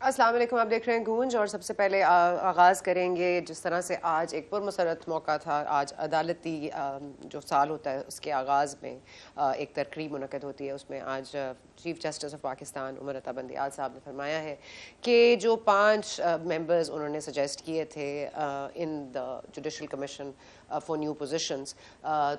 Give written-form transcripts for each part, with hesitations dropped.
अस्सलाम वालेकुम, आप देख रहे हैं गूंज। और सबसे पहले आगाज़ करेंगे जिस तरह से आज एक पुरमसरत मौका था। आज अदालती जो साल होता है उसके आगाज़ में एक तकरीब मुनक़द होती है। उसमें आज chief justice of Pakistan Umar Ata Bandial साहब ने फरमाया है कि जो 5 मेंबर्स उन्होंने सजेस्ट किए थे in the judicial commission for new positions,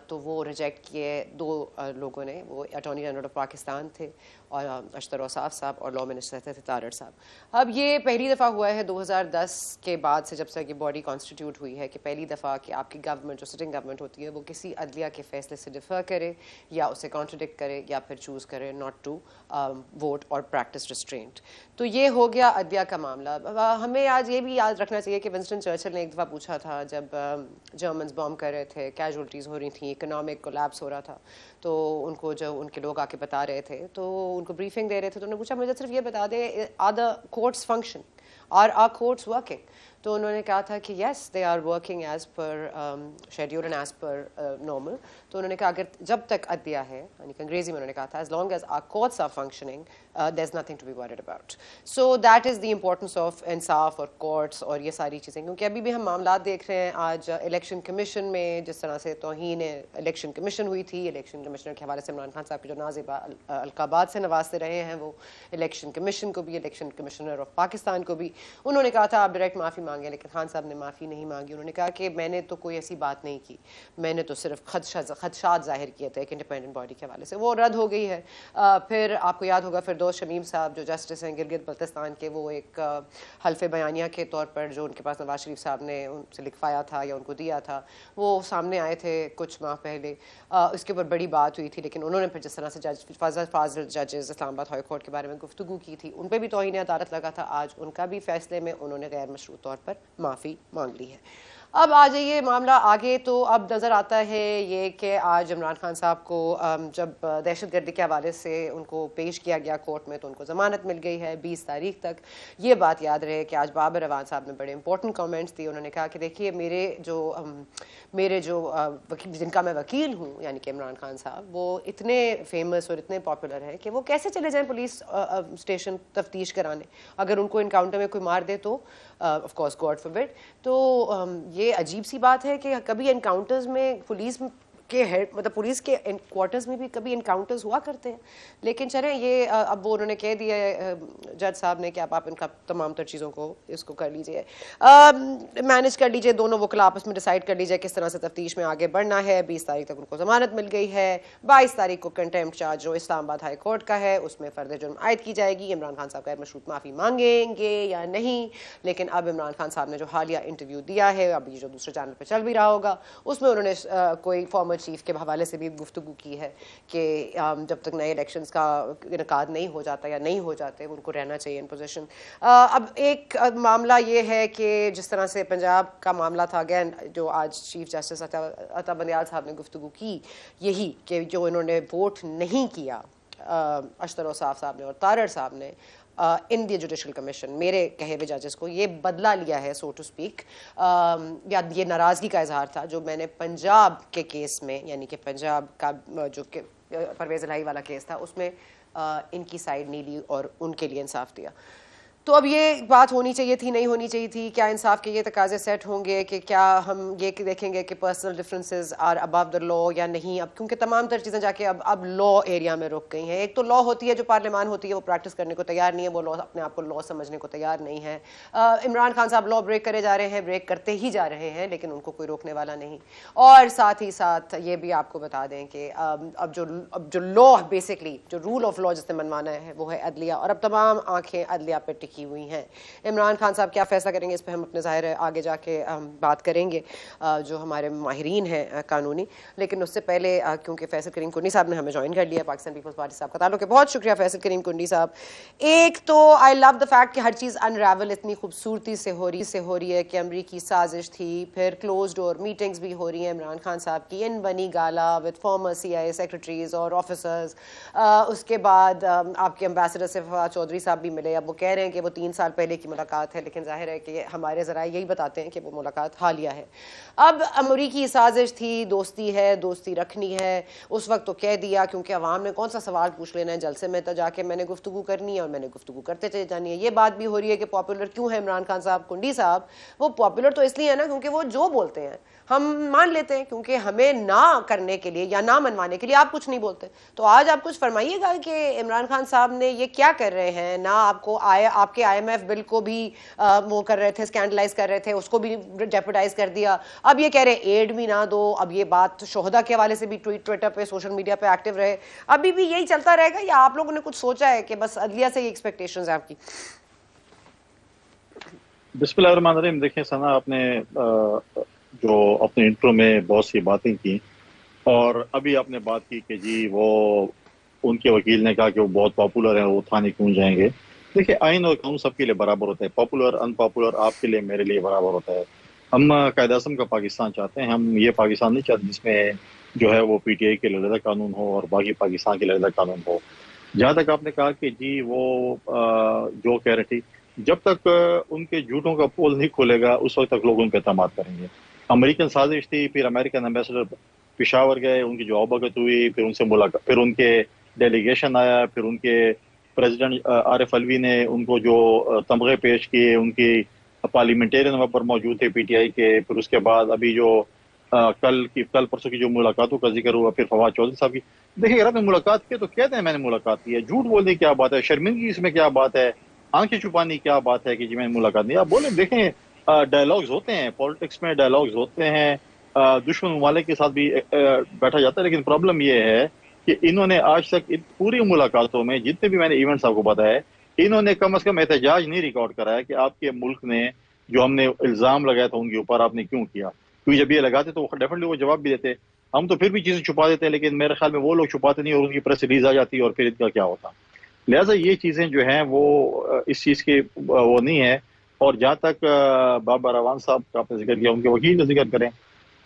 तो वो रिजेक्ट किए 2 लोगों ने। वो अटॉर्नी जनरल ऑफ पाकिस्तान थे और अशतर औसाफ साहब, और लॉ मिनिस्टर थे तारड़ साहब। अब ये पहली दफ़ा हुआ है 2010 के बाद से, जब से ये बॉडी कॉन्स्टिट्यूट हुई है, कि पहली दफ़ा कि आपकी गवर्नमेंट जो सिटिंग गवर्नमेंट होती है वो किसी अदलिया के फैसले से डिफ़र करे या उसे कॉन्ट्रडिक्ट करे या फिर चूज़ करे नॉट टू वोट और प्रैक्टिस रिस्ट्रेंट। तो ये हो गया अदलिया का मामला। हमें आज ये भी याद रखना चाहिए कि विंस्टन चर्चिल ने एक दफ़ा पूछा था, जब जर्मन्स बॉम्ब कर रहे थे, कैजुअल्टीज़ हो रही थी, इकोनॉमिक कोलैप्स हो रहा था, तो उनको जो उनके लोग आके बता रहे थे, तो उनको ब्रीफिंग दे रहे थे, तो उन्होंने पूछा मुझे सिर्फ ये बता दे, are the courts function, are courts working? तो उन्होंने कहा था कि yes they are working as per schedule and as per normal. तो उन्होंने कहा अगर जब तक अदलिया है, यानी कि अंग्रेजी में उन्होंने कहा था as long as are courts are functioning there is nothing to be worried about. So that is the importance of इंसाफ और कोर्ट्स और ये सारी चीज़ें, क्योंकि अभी भी हम मामला देख रहे हैं। आज इलेक्शन कमीशन में जिस तरह से तौहीन इलेक्शन कमीशन हुई थी, इलेक्शन कमिश्नर के हवाले से इमरान खान साहब की जो नाज़िबा अलकाबात से नवाजते रहे हैं, वो इलेक्शन कमीशन को भी, इलेक्शन कमिश्नर ऑफ पाकिस्तान को भी उन्होंने कहा था आप डायरेक्ट माफ़ी मांगे, लेकिन खान साहब ने माफ़ी नहीं मांगी। उन्होंने कहा कि मैंने तो कोई ऐसी बात नहीं की, मैंने तो सिर्फ खदशात जाहिर किए थे एक इंडिपेंडेंट बॉडी के हवाले से। वो रद्द हो गई है। फिर आपको याद होगा फिरदौस शमीम साहब जो जस्टिस हैं गिलगित बल्तिस्तान के, वो एक हल्फे बयानिया के तौर पर जो उनके पास नवाज शरीफ साहब ने उनसे लिखवाया था या उनको दिया था, वो सामने आए थे कुछ माह पहले। उसके ऊपर बड़ी बात हुई थी, लेकिन उन्होंने फिर जिस तरह से जज फाजिल जजेस इस्लामाबाद हाई कोर्ट के बारे में गुफ्तगू की थी, उन पर भी तौहीन अदालत लगा था। आज उनका भी फैसले में उन्होंने गैर मशरूत तौर पर माफ़ी मांग ली है। अब आ जाइए मामला आगे। तो अब नज़र आता है ये कि आज इमरान खान साहब को जब दहशतगर्दी के हवाले से उनको पेश किया गया कोर्ट में, तो उनको ज़मानत मिल गई है 20 तारीख तक। ये बात याद रहे कि आज बाबर रवान साहब ने बड़े इंपॉर्टेंट कमेंट्स दिए। उन्होंने कहा कि देखिए मेरे जो जिनका मैं वकील हूँ, यानी कि इमरान खान साहब, वो इतने फेमस और इतने पॉपुलर हैं कि वो कैसे चले जाएँ पुलिस स्टेशन तफ्तीश कराने, अगर उनको इनकाउंटर में कोई मार दे तो ऑफ कोर्स गॉड फॉरबिड। तो ये अजीब सी बात है कि कभी एनकाउंटर्स में पुलिस के हेड, मतलब पुलिस के क्वार्टर्स में भी कभी इनकाउंटर्स हुआ करते हैं। लेकिन चलें, ये अब वो उन्होंने कह दिया जज साहब ने कि आप इनका तमाम तर चीज़ों को इसको कर लीजिए, मैनेज कर लीजिए, दोनों वकला आपस में डिसाइड कर लीजिए किस तरह से तफ्तीश में आगे बढ़ना है। 20 तारीख तक उनको ज़मानत मिल गई है। 22 तारीख को कंटेम्प्ट चार्ज जो इस्लामाबाद हाई कोर्ट का है उसमें फ़र्द जुर्म आयद की जाएगी। इमरान खान साहब गैर मशरूत माफ़ी मांगेंगे या नहीं, लेकिन अब इमरान खान साहब ने जो हालिया इंटरव्यू दिया है, अभी जो दूसरे चैनल पर चल भी रहा होगा, उसमें उन्होंने कोई फॉर्मर चीफ के हवाले से भी गुफ्तगू की है कि जब तक नए इलेक्शंस का इनकाद नहीं हो जाता या नहीं हो जाते, उनको रहना चाहिए इन पोजीशन। अब एक मामला ये है कि जिस तरह से पंजाब का मामला था, अगैन जो आज चीफ जस्टिस अता बंदियाल साहब ने गुफ्तगू की, यही कि जो इन्होंने वोट नहीं किया अशतर औसाफ साहब ने और तारड़ साहब ने इन द जुडिशल कमीशन, मेरे कहे हुए जजेस को ये बदला लिया है सो टू स्पीक, या ये नाराज़गी का इजहार था जो मैंने पंजाब के केस में, यानी कि पंजाब का जो परवेज़ इलाही वाला केस था, उसमें इनकी साइड नहीं ली और उनके लिए इंसाफ दिया। तो अब ये बात होनी चाहिए थी, नहीं होनी चाहिए थी? क्या इंसाफ के ये तकाजे सेट होंगे कि क्या हम ये देखेंगे कि personal differences are above the law या नहीं? अब क्योंकि तमाम तर चीज़ें जाके अब लॉ एरिया में रुक गई हैं। एक तो लॉ होती है जो पार्लियामान होती है, वो प्रैक्टिस करने को तैयार नहीं है, वो लॉ अपने आप को लॉ समझने को तैयार नहीं है। इमरान खान साहब लॉ ब्रेक करे जा रहे हैं, ब्रेक करते ही जा रहे हैं, लेकिन उनको कोई रोकने वाला नहीं। और साथ ही साथ ये भी आपको बता दें कि अब जो लॉ बेसिकली जो रूल ऑफ लॉ जिसने मनवाना है वो है अदलिया, और अब तमाम आंखें अदलिया पे की हुई हैं। इमरान खान साहब क्या फैसला करेंगे इस पर हम अपने ज़ाहिर है आगे जाके बात करेंगे जो हमारे माहिरीन हैं कानूनी। लेकिन उससे पहले क्योंकि फैसल करीम कुंडी साहब ने हमें ज्वाइन कर लिया, पाकिस्तान पीपल्स पार्टी साहब का ताल्लुक है। बहुत शुक्रिया फैसल करीम कुंडी साहब। एक तो आई लव द फैक्ट कि हर चीज़ अनरावल इतनी खूबसूरती से हो रही है कि अमरीकी साजिश थी, फिर क्लोज डोर मीटिंग्स भी हो रही हैं इमरान खान साहब की इन बनी गाला विद फॉर्मर CIA सेक्रेटरीज और ऑफिसर्स। उसके बाद आपके एम्बेसडर से फवाद चौधरी साहब भी मिले। अब वो कह रहे हैं कि वो 3 साल पहले की मुलाकात है, लेकिन जाहिर है कि हमारे ज़राए यही बताते हैं कि वो मुलाकात हालिया है। अब अमरीकी साजिश थी, दोस्ती है, दोस्ती रखनी है, उस वक्त तो कह दिया क्योंकि अवाम ने कौन सा सवाल पूछ लेना है, जलसे में तो जाके मैंने गुफ्तगू करनी है और मैंने गुफ्तगू करते चले जानी है। ये बात भी हो रही है कि पॉपुलर क्यों है इमरान खान साहब, कुंडी साहब। वो पॉपुलर तो इसलिए है ना क्योंकि वो जो बोलते हैं हम मान लेते हैं, क्योंकि हमें ना करने के लिए या ना मनवाने के लिए आप कुछ नहीं बोलते। तो आज आप कुछ फरमाइएगा कि इमरान खान साहब ने ये क्या कर रहे हैं, ना आपको आपके IMF बिल को भी वो कर रहे थे, स्कैंडलाइज कर रहे थे, उसको भी जेपरडाइज कर दिया। अब ये कह रहे एड भी ना दो। अब ये बात शोहदा के हवाले से भी ट्विटर पे, सोशल मीडिया पे एक्टिव रहे। अभी भी यही चलता रहेगा या आप लोगों ने कुछ सोचा है कि बस अदलिया से ये एक्सपेक्टेशंस है आपकी? बिस्मिल्लाहिर्रहमानिर्रहीम। देखें सना, आपने जो अपने इंट्रो में बहुत सी बातें की और अभी आपने बात की कि जी वो उनके वकील ने कहा कि वो बहुत पॉपुलर हैं, वो थाने क्यों जाएंगे। देखिए, आइन और कानून सबके लिए बराबर होता है, पॉपुलर अनपॉपुलर आपके लिए मेरे लिए बराबर होता है। हम कायद आज़म का पाकिस्तान चाहते हैं, हम ये पाकिस्तान नहीं चाहते जिसमें जो है वो PTI के लड़दा कानून हो और बाकी पाकिस्तान के लड़दा कानून हो। जहाँ तक आपने कहा कि जी वो जो कह रही थी, जब तक उनके झूठों का पोल नहीं खोलेगा उस वक्त तक लोग उन पर एतमाद करेंगे। अमेरिकन साजिश थी, फिर अमेरिकन एम्बेसडर पिशावर गए, उनकी जो आवभगत हुई, फिर उनसे मुलाकात, फिर उनके डेलीगेशन आया, फिर उनके प्रेसिडेंट आरिफ अलवी ने उनको जो तमगे पेश किए, उनकी पार्लियामेंटेरियन वहाँ पर मौजूद थे PTI के। फिर उसके बाद अभी जो कल परसों की जो मुलाकातों का जिक्र हुआ, फिर फवाद चौधरी साहब की। देखिए, अगर आपने मुलाकात की तो कहते हैं मैंने मुलाकात की है, झूठ बोलने की क्या बात है, शर्मिंदगी इसमें क्या बात है, आंखें छुपाने की क्या बात है कि जी मैंने मुलाकात नहीं। आप बोले, देखें डायलॉग्स होते हैं, पॉलिटिक्स में डायलॉग्स होते हैं, दुश्मन ममालिक के साथ भी बैठा जाता है। लेकिन प्रॉब्लम यह है कि इन्होंने आज तक पूरी मुलाकातों में जितने भी मैंने इवेंट्स आपको बताया, इन्होंने कम से कम एहतजाज नहीं रिकॉर्ड कराया कि आपके मुल्क ने जो हमने इल्जाम लगाया था उनके ऊपर आपने क्यों किया। क्योंकि जब ये लगाते तो डेफिनेटली वो जवाब भी देते। हम तो फिर भी चीजें छुपा देते हैं, लेकिन मेरे ख्याल में वो लोग छुपाते नहीं और उनकी प्रेस रिलीज आ जाती है और फिर इनका क्या होता। लिहाजा ये चीजें जो हैं वो इस चीज के वो नहीं है। और जहाँ तक बाबर अवान साहब का आपने जिक्र किया, उनके वकील का जिक्र करें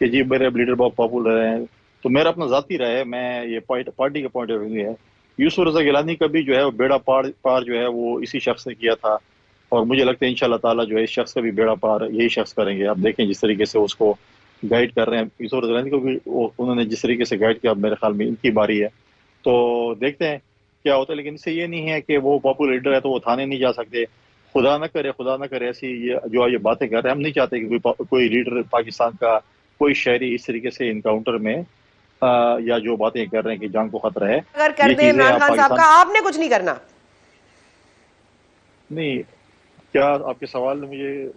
कि जी मेरे लीडर बहुत पॉपुलर हैं, तो मेरा अपना जाती राय है, मैं ये पार्टी का पॉइंट ऑफ व्यू है। यूसुफ रजा गिलानी का भी जो है बेड़ा पार जो है वो इसी शख्स ने किया था और मुझे लगता है इंशाल्लाह ताला जो है इस शख्स का भी बेड़ा पार यही शख्स करेंगे। आप देखें जिस तरीके से उसको गाइड कर रहे हैं, यूसुफ रजा गिलानी को भी उन्होंने जिस तरीके से गाइड किया, मेरे ख्याल में इनकी बारी है, तो देखते हैं क्या होता है। लेकिन इससे ये नहीं है कि वो पॉपुलर लीडर है तो वो थाने नहीं जा सकते। खुदा न करे ऐसी ये बातें कर रहे हैं। हम नहीं चाहते कि कोई लीडर पाकिस्तान का, कोई शहरी इस तरीके से इनकाउंटर में या जो बातें कर रहे हैं कि जान को खतरा है। अगर कर दे इमरान खान साहब का, आपने कुछ नहीं करना? नहीं, क्या आपके सवाल मुझे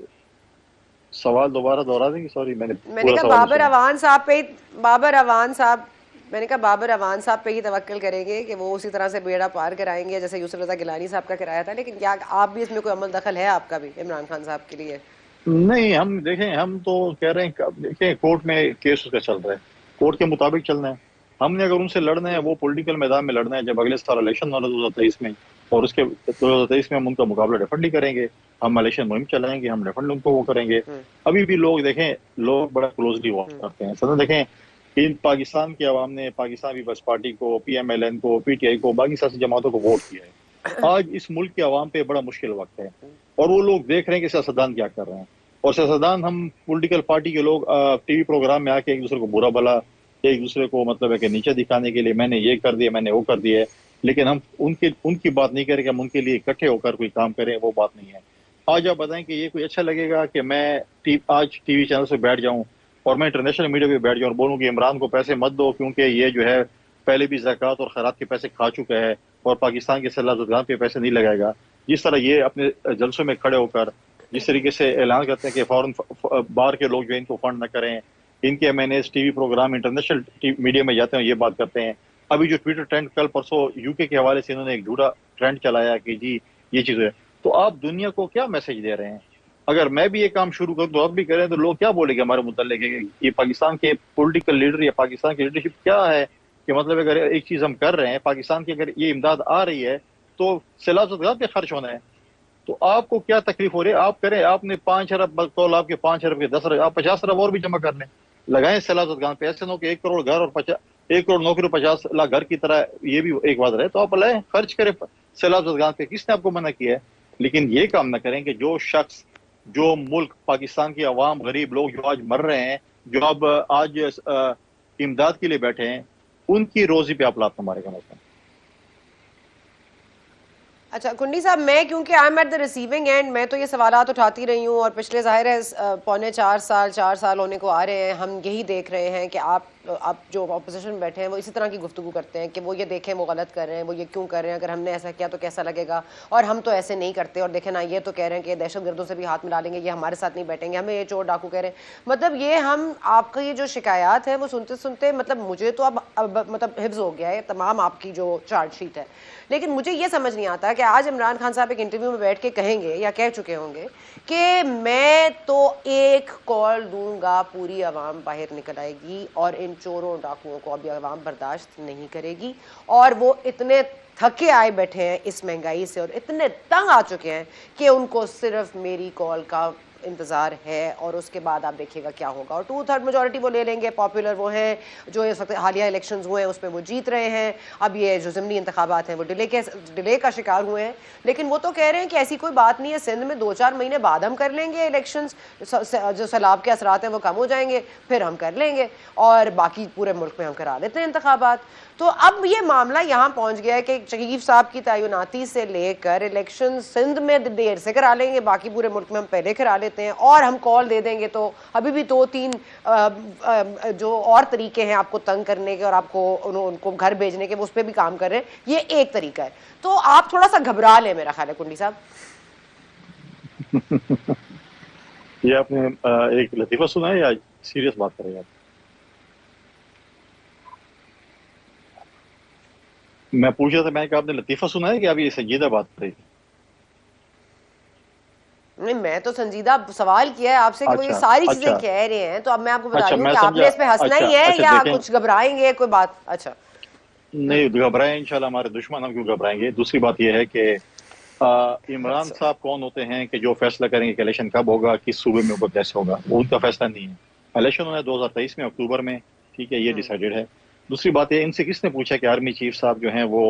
सवाल दोबारा दोहरा देंगे? सॉरी, मैंने कहा बाबर अवान साहब पे, बाबर अवान साहब, मैंने कहा बाबर अवान साहब पे ही तवक्कल करेंगे कि वो उसी तरह से बेड़ा पार कराएंगे जैसे यूसुफ रजा गिलानी साहब का कराया था। लेकिन क्या आप भी इसमें कोई अमल दखल है आपका भी इमरान खान साहब के लिए? नहीं, हम देखें, हम तो कह रहे हैं, देखें कोर्ट में केस उसका चल रहा है, कोर्ट के मुताबिक चलना है। हमने अगर उनसे लड़ना है, वो पॉलिटिकल मैदान में लड़ना है, जब अगले साल इलेक्शन वाला 2023 में, और उसके 2023 में हम उनका मुकाबला डेफिनेटली करेंगे। हम इलेक्शन मुहिम चलाएंगे, हम डेफिनेटली उनको वो करेंगे। अभी भी लोग देखें, लोग बड़ा क्लोजली वॉच करते हैं। सर देखें, इन पाकिस्तान की आवाम ने पाकिस्तान पीपल्स पार्टी को, PMLN को, PTI को, बाकी सियासी जमातों को वोट किया है। आज इस मुल्क की आवाम पे बड़ा मुश्किल वक्त है और वो लोग देख रहे हैं कि सियासतदान क्या कर रहे हैं। और सियासतदान, हम पॉलिटिकल पार्टी के लोग TV प्रोग्राम में आके एक दूसरे को बुरा भला, एक दूसरे को मतलब है कि नीचे दिखाने के लिए मैंने ये कर दिया, मैंने वो कर दिया है, लेकिन हम उनकी बात नहीं करें कि हम उनके लिए इकट्ठे होकर कोई काम करें, वो बात नहीं है। आज आप बताएं कि ये कोई अच्छा लगेगा कि मैं आज TV चैनल से बैठ जाऊं और मैं इंटरनेशनल मीडिया पे बैठ जाऊं और बोलूं कि इमरान को पैसे मत दो क्योंकि ये जो है पहले भी ज़कात और खैरात के पैसे खा चुका है और पाकिस्तान के सलाह पे पैसे नहीं लगाएगा। जिस तरह ये अपने जलसों में खड़े होकर जिस तरीके से ऐलान करते हैं कि फॉरेन बाहर के लोग जो इनको फंड न करें, इनके MNAs TV programme international media में जाते हैं, ये बात करते हैं। अभी जो ट्विटर ट्रेंड कल परसों UK के हवाले से इन्होंने एक झूठा ट्रेंड चलाया कि जी ये चीज़ है, तो आप दुनिया को क्या मैसेज दे रहे हैं? अगर मैं भी ये काम शुरू करूं तो आप भी करें तो लोग क्या बोलेंगे हमारे मुतल्लिक? ये पाकिस्तान के पॉलिटिकल लीडर या पाकिस्तान की लीडरशिप क्या है कि मतलब अगर एक चीज हम कर रहे हैं, पाकिस्तान की अगर ये इमदाद आ रही है तो सैलाब पे खर्च होना है, तो आपको क्या तकलीफ हो रही है? आप करें, आपने 5 अरब कौल, आपके 5 अरब के 10 अरब, आप 50 अरब और भी जमा कर लें, लगाएं सैलाब पे। ऐसे नो कि 1 करोड़ घर और 1 करोड़ नौकरी 50 लाख घर की तरह ये भी एक बात रहे, तो आप लाए खर्च करें सैलाब पे। किसने आपको मना किया है? लेकिन ये काम ना करें कि जो शख्स, जो मुल्क, पाकिस्तान की आवाम, गरीब लोग जो आज मर रहे हैं, जो अब आज इमदाद के लिए बैठे हैं, उनकी रोजी पे आप लात मारेगा मतलब। अच्छा कुंडी साहब, मैं क्योंकि I am at the receiving end, मैं तो ये सवालात उठाती रही हूँ और पिछले ज़ाहिर है पौने 4 साल होने को आ रहे हैं, हम यही देख रहे हैं कि आप जो अपोजिशन में बैठे हैं वो इसी तरह की गुफ्तगू करते हैं कि वो ये देखें वो गलत कर रहे हैं, वो ये क्यों कर रहे हैं, अगर हमने ऐसा किया तो कैसा लगेगा, और हम तो ऐसे नहीं करते, और देखें ना ये तो कह रहे हैं कि दहशत गर्दों से भी हाथ मिला लेंगे, ये हमारे साथ नहीं बैठेंगे, हमें ये चोर डाकू कह रहे हैं। मतलब ये हम आपका ये जो शिकायत है वो सुनते सुनते मतलब मुझे तो अब मतलब हिफ्ज हो गया है तमाम आपकी जो चार्जशीट है, लेकिन मुझे ये समझ नहीं आता कि आज इमरान खान साहब एक इंटरव्यू में बैठ के कहेंगे या कह चुके होंगे कि मैं तो एक कॉल दूंगा, पूरी आवाम बाहर निकल आएगी और इन चोरों डाकुओं को अभी आवाम बर्दाश्त नहीं करेगी, और वो इतने थके आए बैठे हैं इस महंगाई से और इतने तंग आ चुके हैं कि उनको सिर्फ मेरी कॉल का इंतज़ार है, और उसके बाद आप देखिएगा क्या होगा। और 2/3 मेजॉरिटी वो ले लेंगे, पॉपुलर वो हैं जो इस वक्त हालिया इलेक्शंस हुए हैं उसमें वो जीत रहे हैं, अब ये जो ज़िमनी इंतखाबात हैं वो डिले का शिकार हुए हैं, लेकिन वो तो कह रहे हैं कि ऐसी कोई बात नहीं है, सिंध में 2-4 महीने बाद हम कर लेंगे इलेक्शंस, जो सैलाब के असरात हैं वो कम हो जाएंगे, फिर हम कर लेंगे और बाकी पूरे मुल्क में हम करा लेते हैं इंतखाबात। तो अब ये मामला यहाँ पहुँच गया है कि शकीफ साहब की तैनाती से लेकर इलेक्शन सिंध में देर से करा लेंगे, बाकी पूरे मुल्क में हम पहले करा लेते हैं, और हम कॉल दे देंगे तो अभी भी 2-3 जो और तरीके हैं आपको तंग करने के और आपको उनको घर भेजने के, वो उस पर भी काम कर रहे हैं, ये एक तरीका है। तो आप थोड़ा सा घबरा लें मेरा ख्याल है कुंडी साहब। ये आपने एक लतीफ़ा सुना है या सीरियस बात करें आप? मैं पूछ रहा था, मैं कि आपने लतीफ़ा सुना है कि आप ये संजीदा बात करें? नहीं, मैं तो संजीदा सवाल किया है आपसे कि वो ये सारी चीजें कह रहे हैं, तो अब मैं आपको बता रही हूँ कि आपने इस पे हंसना ही है या कुछ घबराएंगे कोई बात? अच्छा नहीं घबराएं, इंशाल्लाह हमारे दुश्मन, हम क्यों घबराएंगे। दूसरी बात यह है कि इमरान साहब कौन होते हैं कि जो फैसला करेंगे कि इलेक्शन कब होगा, किस सूबे में होगा, कैसे होगा, वो उनका फैसला नहीं है। इलेक्शन होना है 2023 में अक्टूबर में, ठीक है, ये डिसाइडेड है। दूसरी बात है, इनसे किसने पूछा कि आर्मी चीफ साहब जो हैं वो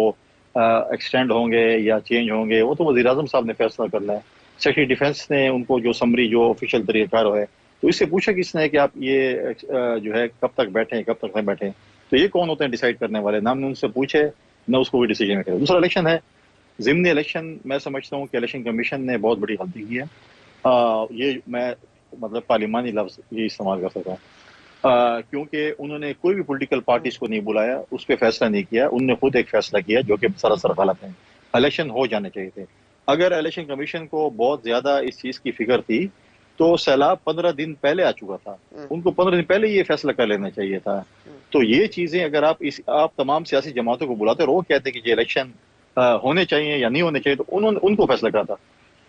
एक्सटेंड होंगे या चेंज होंगे? वो तो वज़ीर आज़म साहब ने फैसला करना है। सेक्रेटरी डिफेंस ने उनको जो समरी, जो ऑफिशियल तरीक़ाकार है, तो इससे पूछा किसने कि आप ये जो है कब तक बैठे, कब तक नहीं बैठे? तो ये कौन होते हैं डिसाइड करने वाले? ना हमने उनसे पूछे, ना उसको कोई डिसीजन करे। दूसरा इलेक्शन है, ज़िमनी इलेक्शन। मैं समझता हूँ कि इलेक्शन कमीशन ने बहुत बड़ी गलती की है। ये मैं मतलब पार्लिमानी लफ्ज़ ये इस्तेमाल कर सकता हूँ, क्योंकि उन्होंने कोई भी पॉलिटिकल पार्टीज को नहीं बुलाया, उस पर फैसला नहीं किया। उन्होंने खुद एक फैसला किया जो कि सरासर गलत है। इलेक्शन हो जाने चाहिए थे। अगर इलेक्शन कमीशन को बहुत ज्यादा इस चीज की फिक्र थी तो सैलाब 15 दिन पहले आ चुका था, उनको 15 दिन पहले ये फैसला कर लेना चाहिए था। तो ये चीजें अगर आप तमाम सियासी जमातों को बुलाते और वो कहते कि ये इलेक्शन होने चाहिए या नहीं होने चाहिए, तो उन्होंने उनको फैसला करा था।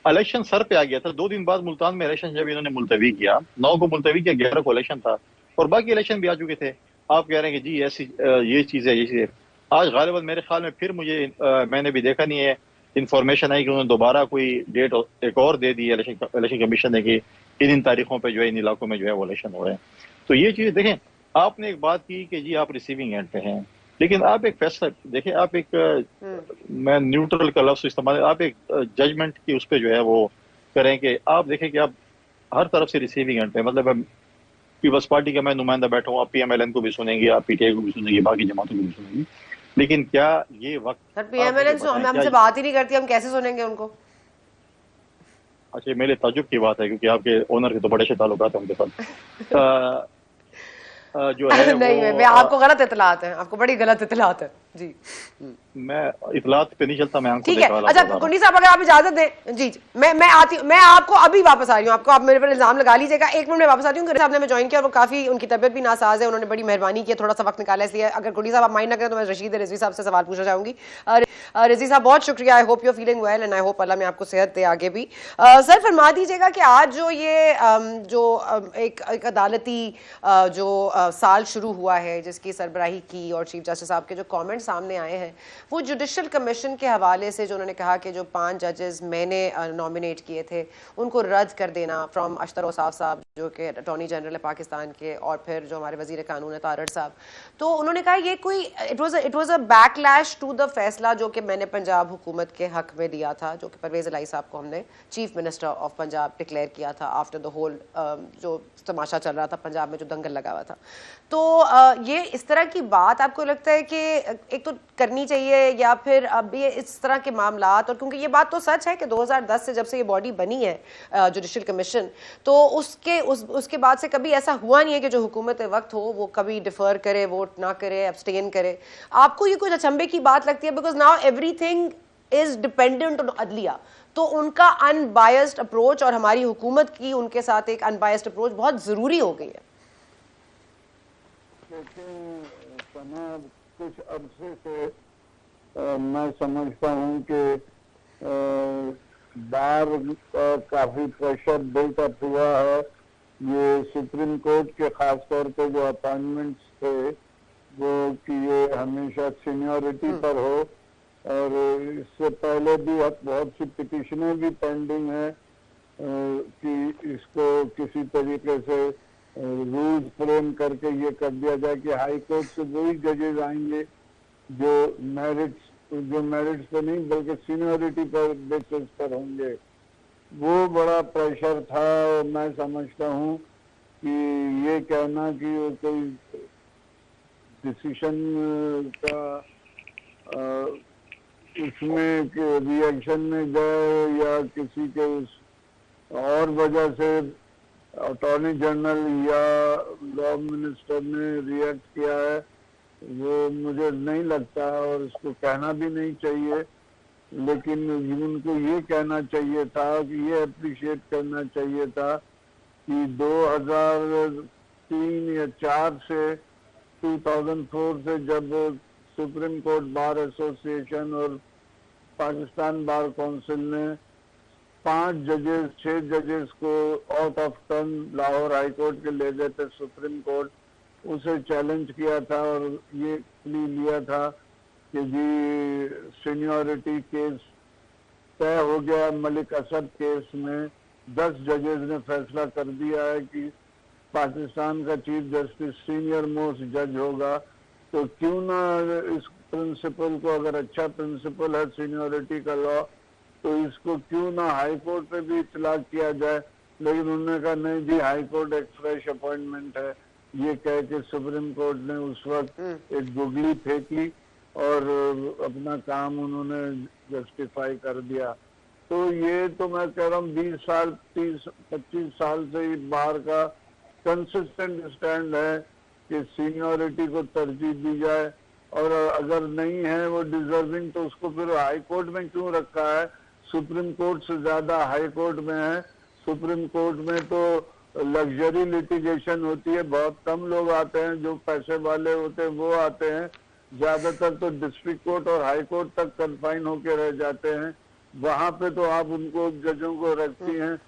इलेक्शन सर पे आ गया था। 2 दिन बाद मुल्तान में इलेक्शन जब इन्होंने मुलतवी किया, 9 को मुलतवी किया, 11 को इलेक्शन था और बाकी इलेक्शन भी आ चुके थे। आप कह रहे हैं कि जी ऐसी ये चीज है, ये चीज है। आज गालिबन मेरे ख्याल में फिर मुझे मैंने भी देखा नहीं है, इन्फॉर्मेशन आई कि उन्होंने दोबारा कोई डेट एक और दे दी इलेक्शन कमीशन ने कि इन तारीखों पे जो है इन इलाकों में जो है वो इलेक्शन हो रहे हैं। तो ये चीज देखें, आपने एक बात की कि जी आप रिसीविंग एंड पे हैं, लेकिन आप एक फैसला देखें, आप एक मैं न्यूट्रल का लफ्ज इस्तेमाल, आप एक जजमेंट की उस पर जो है वो करें कि आप देखें कि आप हर तरफ से रिसीविंग एंड पे, मतलब पीपल्स पार्टी का मैं नुमाइंदा बैठा हूँ, आप PMLN को भी सुनेंगे, आप PTI को भी सुनेंगे, बाकी जमातों को भी सुनेंगे, लेकिन क्या ये वक्त सर PMLN हमसे बात ही नहीं करती, हम कैसे सुनेंगे उनको? अच्छा, मेरे ताजुब की बात है क्योंकि आपके ओनर के तो बड़े अच्छे ताल्लुकात हैं उनके साथ। जो है नहीं, मैं आपको गलत इतलात है, आपको बड़ी गलत इतलात है जी। मैं इतलात पे नहीं चलता, मैं आंखों ठीक है। अच्छा कुंडी साहब अगर आप इजाजत दें, जी मैं आपको अभी वापस आ रही हूँ, आपको आप मेरे पर इल्जाम लगा लीजिएगा। 1 मिनट में वापस आती हूँ। साहब ने मैं ज्वाइन किया और वो काफी उनकी तबियत भी नासाज है, उन्होंने बड़ी मेहरबानी की, थोड़ा सा वक्त निकाला, इसलिए अगर कुंडी साहब आप माइंड ना करें तो मैं रशीद रिजवी साहब से सवाल पूछना चाहूंगी। रिजवी साहब बहुत शुक्रिया, I hope you are feeling well and I hope Allah में आपको सेहत दे आगे भी। सर फरमा दीजिएगा कि आज जो ये जो एक अदालती जो साल शुरू हुआ है जिसकी सरबराही की और चीफ जस्टिस साहब के जो कॉमेंट्स सामने आए हैं वो जुडिशल कमीशन के हवाले से, जो उन्होंने कहा कि जो 5 जजेस मैंने नॉमिनेट किए थे उनको रद्द कर देना, फ्रॉम अशतर औसाफ साहब जो कि अटॉर्नी जनरल है पाकिस्तान के, और फिर जो हमारे वजीर कानून है तारड़ साहब। तो उन्होंने कहा ये कोई it was a backlash to the फैसला जो कि मैंने पंजाब हुकूमत के हक में लिया था, जो कि परवेज़ इलाही साहब को हमने chief minister of Punjab declare किया था आफ्टर द होल जो तमाशा चल रहा था पंजाब में, जो दंगल लगा हुआ था। तो ये इस तरह की बात आपको लगता है कि एक तो करनी चाहिए, या फिर अब ये इस तरह के मामलात, और क्योंकि ये बात तो सच है कि 2010 से जब से ये बॉडी बनी है जुडिशल कमीशन, तो उसके बाद से कभी ऐसा हुआ नहीं है कि जो हुकूमत वक्त हो वो कभी डिफर करे, वोट ना करे, एब्सटेन करे। आपको ये कुछ अचंभे की बात लगती है? Because now everything is dependent on अदलिया, तो उनका अनबायस्ड अप्रोच और हमारी हुकूमत की उनके साथ एक अनबायस्ड अप्रोच बहुत जरूरी हो गई है। कुछ अरसे से मैं समझता हूँ कि बार काफी प्रेशर बिल्ट अप हुआ है। ये सुप्रीम कोर्ट के खास तौर पे जो अपॉइंटमेंट्स थे वो कि ये हमेशा सीनियरिटी पर हो, और इससे पहले भी बहुत सी पिटिशनें भी पेंडिंग है कि इसको किसी तरीके से रूल्स फ्रेम करके ये कर दिया जाए कि हाई कोर्ट से वही जजेस आएंगे जो मेरिट्स पे नहीं बल्कि सीनियरिटी पर बेसिस पर होंगे। वो बड़ा प्रेशर था, और मैं समझता हूँ कि ये कहना कि वो कोई डिसीजन का उसमें रिएक्शन में गए या किसी के उस और वजह से अटॉर्नी जनरल या लॉ मिनिस्टर ने रिएक्ट किया है, वो मुझे नहीं लगता, और इसको कहना भी नहीं चाहिए। लेकिन उनको ये कहना चाहिए था कि ये अप्रिशिएट करना चाहिए था कि 2003 या 4 से 2004 से जब सुप्रीम कोर्ट बार एसोसिएशन और पाकिस्तान बार काउंसिल ने 6 जजेस को out of turn Lahore high court के ले गए थे सुप्रीम कोर्ट, उसे चैलेंज किया था और ये प्ली लिया था कि जी सीनियरिटी केस तय हो गया। मलिक असद केस में 10 जजेस ने फैसला कर दिया है कि पाकिस्तान का चीफ जस्टिस सीनियर मोस्ट जज होगा, तो क्यों ना इस प्रिंसिपल को, अगर अच्छा प्रिंसिपल है सीनियरिटी का लॉ, तो इसको क्यों ना हाई कोर्ट पे भी इतला किया जाए। लेकिन उन्होंने कहा नहीं जी, हाई कोर्ट एक फ्रेश अपॉइंटमेंट है, ये कह के सुप्रीम कोर्ट ने उस वक्त एक गुगली फेंकी और अपना काम उन्होंने जस्टिफाई कर दिया। तो ये तो मैं कह रहा हूँ 20 साल 30-25 साल से बाहर का कंसिस्टेंट स्टैंड है कि सीनियरिटी को तरजीह दी जाए, और अगर नहीं है वो डिजर्विंग तो उसको फिर हाई कोर्ट में क्यों रखा है। सुप्रीम कोर्ट से ज्यादा हाई कोर्ट में है। सुप्रीम कोर्ट में तो लग्जरी लिटिगेशन होती है, बहुत कम लोग आते हैं, जो पैसे वाले होते हैं वो आते हैं, ज्यादातर तो डिस्ट्रिक्ट कोर्ट और हाई कोर्ट तक कन्फाइन होके रह जाते हैं। वहां पे तो आप उनको जजों को रखते हैं,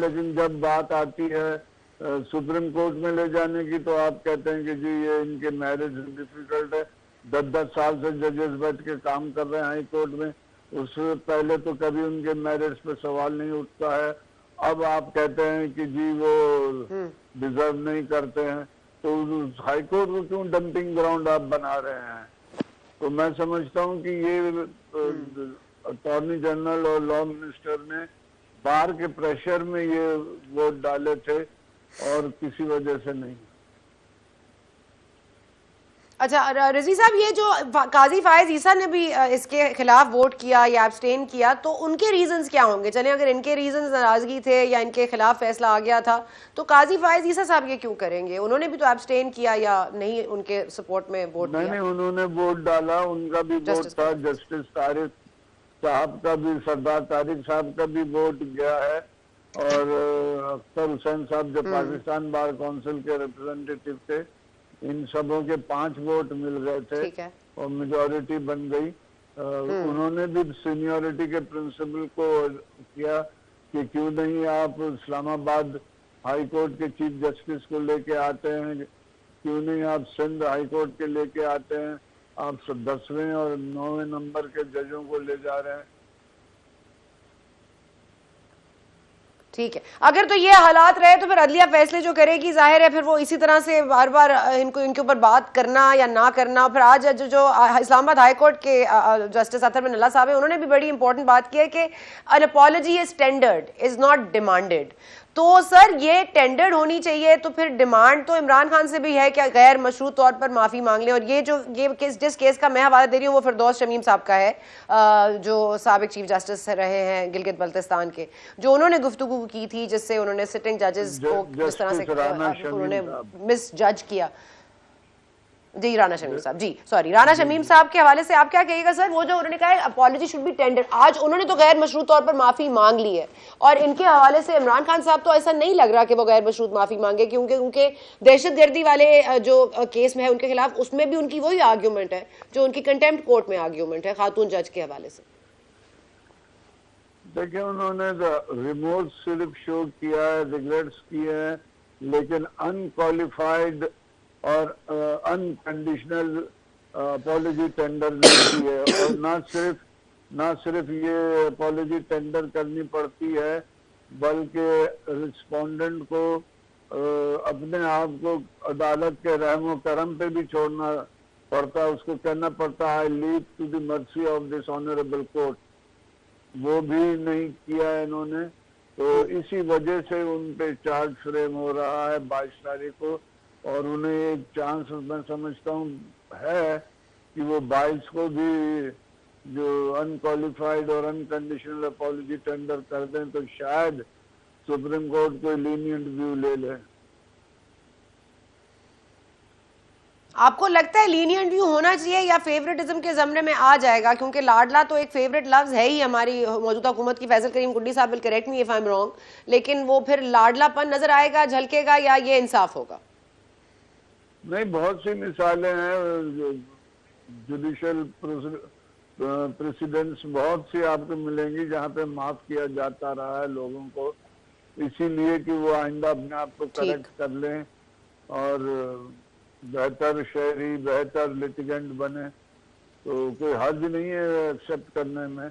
लेकिन जब बात आती है सुप्रीम कोर्ट में ले जाने की तो आप कहते हैं कि जी ये इनके मैरिज डिफिकल्ट है। 10-10 साल से जजेस बैठ के काम कर रहे हैं हाई कोर्ट में, उससे पहले तो कभी उनके मैरिज पे सवाल नहीं उठता है। अब आप कहते हैं कि जी वो डिजर्व नहीं करते हैं, तो हाई कोर्ट को क्यों डंपिंग ग्राउंड आप बना रहे हैं। तो मैं समझता हूँ कि ये अटॉर्नी जनरल और लॉ मिनिस्टर ने बार के प्रेशर में ये वोट डाले थे और किसी वजह से नहीं। अच्छा रजी साहब, ये जो काजी फायज ईसा ने भी इसके खिलाफ वोट किया या एब्सटेन किया, तो उनके रीजंस क्या होंगे? चलें अगर इनके रीजंस नाराजगी थे या इनके खिलाफ फैसला आ गया था, तो काजी फायज ईसा साहब ये क्यों करेंगे? उन्होंने भी तो एब्सटेन किया या नहीं उनके सपोर्ट में वोट किया? नहीं, उन्होंने वोट डाला, उनका भी वोट था। जस्टिस तारिक साहब का भी, सरदार तारिक साहब का भी वोट गया है, और अख्तर हुसैन साहब जो पाकिस्तान बार काउंसिल के रिप्रेजेंटेटिव थे, इन सबों के 5 वोट मिल गए थे और मेजॉरिटी बन गई। उन्होंने भी सीनियरिटी के प्रिंसिपल को किया कि क्यों नहीं आप इस्लामाबाद हाई कोर्ट के चीफ जस्टिस को लेके आते हैं, क्यों नहीं आप सिंध हाई कोर्ट के लेके आते हैं, आप 10वें और 9वें नंबर के जजों को ले जा रहे हैं। ठीक है, अगर तो ये हालात रहे तो फिर अदलिया फैसले जो करेगी, जाहिर है फिर वो इसी तरह से बार बार इनके ऊपर बात करना या ना करना। फिर आज जो इस्लामाबाद हाई कोर्ट के जस्टिस अतर मिनल्ला साहब है, उन्होंने भी बड़ी इंपॉर्टेंट बात की है कि an apology is tendered, is not demanded. तो सर ये टेंडर्ड होनी चाहिए, तो फिर डिमांड तो इमरान खान से भी है कि गैर मशरूत तौर पर माफी मांग लें। और ये केस, जिस केस का मैं हवाला दे रही हूँ वो फिरदौस शमीम साहब का है, जो साबिक चीफ जस्टिस रहे हैं गिलगित बल्तिस्तान के, जो उन्होंने गुफ्तगू की थी जिससे उन्होंने सिटिंग जजेस को जिस तरह से उन्होंने मिस जज किया। जी राना शमीम साहब, जी सॉरी, राना शमीम साहब के हवाले से आप क्या कहिएगा सर? वो जो उन्होंने कहा है अपॉलजी शुड बी टेंडर, आज उन्होंने तो गैर मशरूत तौर पर माफी मांग ली है, और इनके हवाले से इमरान खान साहब तो ऐसा नहीं लग रहा कि वो गैर मशरूत माफी मांगे, क्योंकि उनके दहशतगर्दी वाले जो केस में है उनके खिलाफ, उसमें भी उनकी वही आर्ग्यूमेंट है जो उनकी कंटेम्प्ट कोर्ट में आर्ग्यूमेंट है खातून जज के हवाले से। देखिए, उन्होंने रिमोर्स सिर्फ शो किया है, रिग्रेट्स किए हैं, लेकिन अनक्वालिफाइड और अनकंडीशनल अपॉलजी टेंडर नहीं की है। और ना सिर्फ ये अपॉलजी टेंडर करनी पड़ती है, बल्कि रिस्पोंडेंट को अपने आप को अदालत के रहम करम पे भी छोड़ना पड़ता है। उसको कहना पड़ता है I leave to the mercy of this honourable court. वो भी नहीं किया है इन्होंने, तो इसी वजह से उन पे चार्ज फ्रेम हो रहा है 22 तारीख को। और उन्हें एक चांस मैं समझता हूँ है कि वो 22 को भी जो अनक्वालिफाइड और अनकंडीशनल अपॉलजी टेंडर कर दें तो शायद सुप्रीम कोर्ट कोई लीनियंट व्यू ले ले। आपको लगता है लीनियंट व्यू होना चाहिए या फेवरेटिज्म के जमरे में आ जाएगा? क्योंकि लाडला तो एक फेवरेट लफ्ज है ही हमारी मौजूदा हुकूमत की। फैजल करीम कुंडी साहब will correct me if I am wrong, लेकिन वो फिर लाडलापन नजर आएगा, झलकेगा, या ये इंसाफ होगा? नहीं, बहुत सी मिसालें हैं, जुडिशियल प्रेसिडेंट्स बहुत सी आपको मिलेंगी जहां पे माफ किया जाता रहा है लोगों को, इसीलिए कि वो आइंदा अपने आप को करेक्ट कर लें और बेहतर शहरी, बेहतर लिटिगेंट बने। तो कोई हर्ज नहीं है एक्सेप्ट करने में।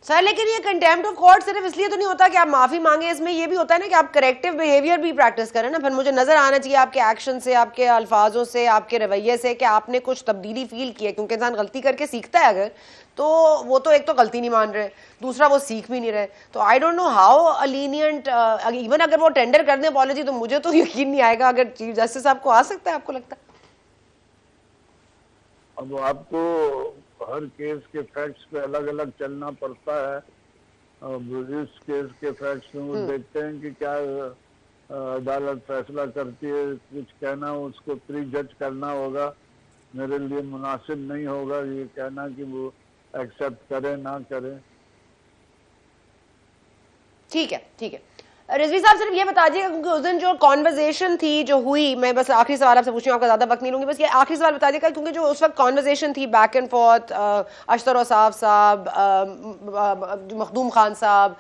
सर लेकिन ये कंटेम्प्ट ऑफ कोर्ट सिर्फ इसलिए तो नहीं होता कि आप माफी मांगे, इसमें ये भी होता है ना कि आप करेक्टिव बिहेवियर भी प्रैक्टिस करें ना। फिर मुझे नजर आना चाहिए आपके एक्शन से, आपके अल्फाजों से, आपके रवैये से कि आपने कुछ तब्दीली फील की है। क्योंकि इंसान गलती करके सीखता है अगर, तो वो तो एक तो गलती नहीं मान रहे, दूसरा वो सीख भी नहीं रहे। तो I don't know how a lenient, even अगर वो टेंडर कर दें अपॉलजी, तो मुझे तो यकीन नहीं आएगा अगर चीफ जस्टिस साहब को आ सकता है। आपको लगता है? अब आपको हर केस के फैक्ट्स पे अलग अलग चलना पड़ता है। अब इस केस के फैक्ट्स में वो देखते हैं कि क्या अदालत फैसला करती है। कुछ कहना उसको प्री जज करना होगा, मेरे लिए मुनासिब नहीं होगा ये कहना कि वो एक्सेप्ट करे ना करे। ठीक है, ठीक है। रिजवी साहब सिर्फ ये बता दीजिएगा, क्योंकि उस दिन जो कॉन्वर्जेशन थी जो हुई, मैं बस आखिरी सवाल आपसे पूछ रही हूँ, आपका ज्यादा वक्त नहीं लूंगी, बस ये आखिरी सवाल बता दीजिएगा, क्योंकि जो उस वक्त कॉन्वर्जेशन थी बैक एंड फोर्थ, अशतर औसाफ साहब, मखदूम खान साहब,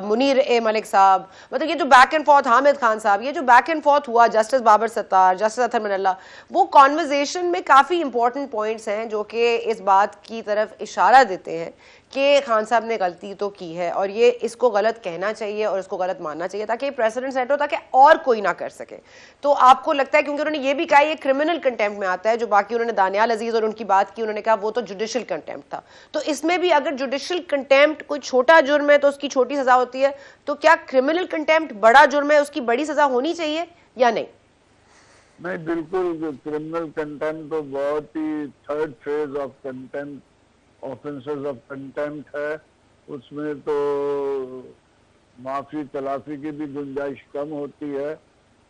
मुनीर ए मलिक साहब, मतलब ये जो back and fourth, Hamid Khan साहब, ये जो बैक एंड फोर्थ हुआ, जस्टिस बाबर सत्तार, जस्टिस अतर मिनल्ला, वो कॉन्वर्जेशन में काफी इंपॉर्टेंट पॉइंट्स हैं जो कि इस बात की तरफ इशारा देते हैं कि खान साहब ने गलती तो की है और ये इसको गलत कहना चाहिए और इसको गलत मानना चाहिए, ताकि प्रेसिडेंट सेट हो, ताकि और कोई ना कर सके। तो आपको लगता है, क्योंकि उन्होंने ये भी कहा ये क्रिमिनल कंटेम्प्ट में आता है, जो बाकी उन्होंने दानियाल अजीज और उनकी बात की, उन्होंने कहा वो तो जुडिशियल कंटेम्प्ट था, तो इसमें भी अगर जुडिशियल कंटेम्प्ट कोई छोटा जुर्म है तो उसकी छोटी सजा होती है, तो क्या क्रिमिनल कंटेम्प्ट बड़ा जुर्म है, उसकी बड़ी सजा होनी चाहिए या नहीं? नहीं, बिल्कुल। क्रिमिनल कंटेम्प्ट तो बहुत ही third phase of contempt, offences of contempt है। उसमें तो माफी तलाफी की भी गुंजाइश कम होती है,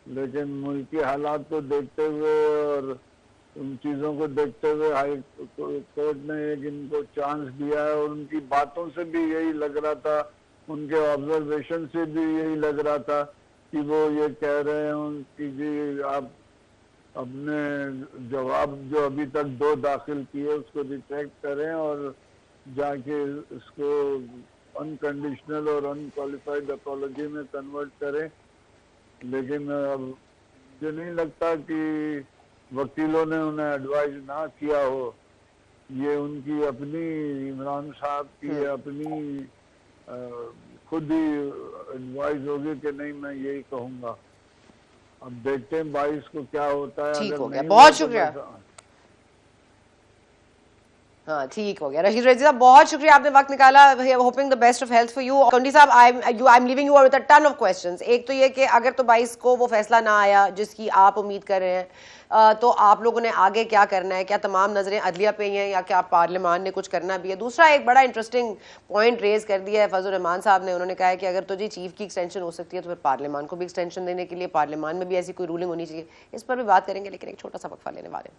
लेकिन मुल्की हालात को देखते हुए और उन चीज़ों को देखते हुए हाई कोर्ट ने एक इनको चांस दिया है। और उनकी बातों से भी यही लग रहा था, उनके ऑब्जर्वेशन से भी यही लग रहा था कि वो ये कह रहे हैं कि जी आप अपने जवाब जो अभी तक 2 दाखिल किए उसको रिट्रैक्ट करें और जाके इसको अनकंडीशनल और अनक्वालिफाइड अपॉलजी में कन्वर्ट करें। लेकिन अब मुझे नहीं लगता कि वकीलों ने उन्हें एडवाइज ना किया हो, ये उनकी अपनी, इमरान साहब की अपनी खुद ही एडवाइस होगी कि नहीं मैं यही कहूंगा। अब देखते हैं 22 को क्या होता है। ठीक अगर हो गया, नहीं बहुत हुआ तो शुक्रिया। मैं हाँ ठीक हो गया रशीद रजी साहब, बहुत शुक्रिया, आपने वक्त निकाला। Hoping the best of health for you. Kundi sahab, I am leaving you with a ton of questions. एक तो ये कि अगर तो 22 को वो फैसला ना आया जिसकी आप उम्मीद कर रहे हैं, तो आप लोगों ने आगे क्या करना है? क्या तमाम नजरें अदलिया पे ही हैं या क्या पार्लियामान ने कुछ करना भी है? दूसरा एक बड़ा इंटरेस्टिंग पॉइंट रेज कर दिया है फजल रहमान साहब ने। उन्होंने कहा है कि अगर तो जी चीफ की एक्सटेंशन हो सकती है तो फिर पार्लियामान को भी एक्सटेंशन देने के लिए पार्लियामान में भी ऐसी कोई रूलिंग होनी चाहिए। इस पर भी बात करेंगे, लेकिन एक छोटा सा वक्फा लेने वाले हैं।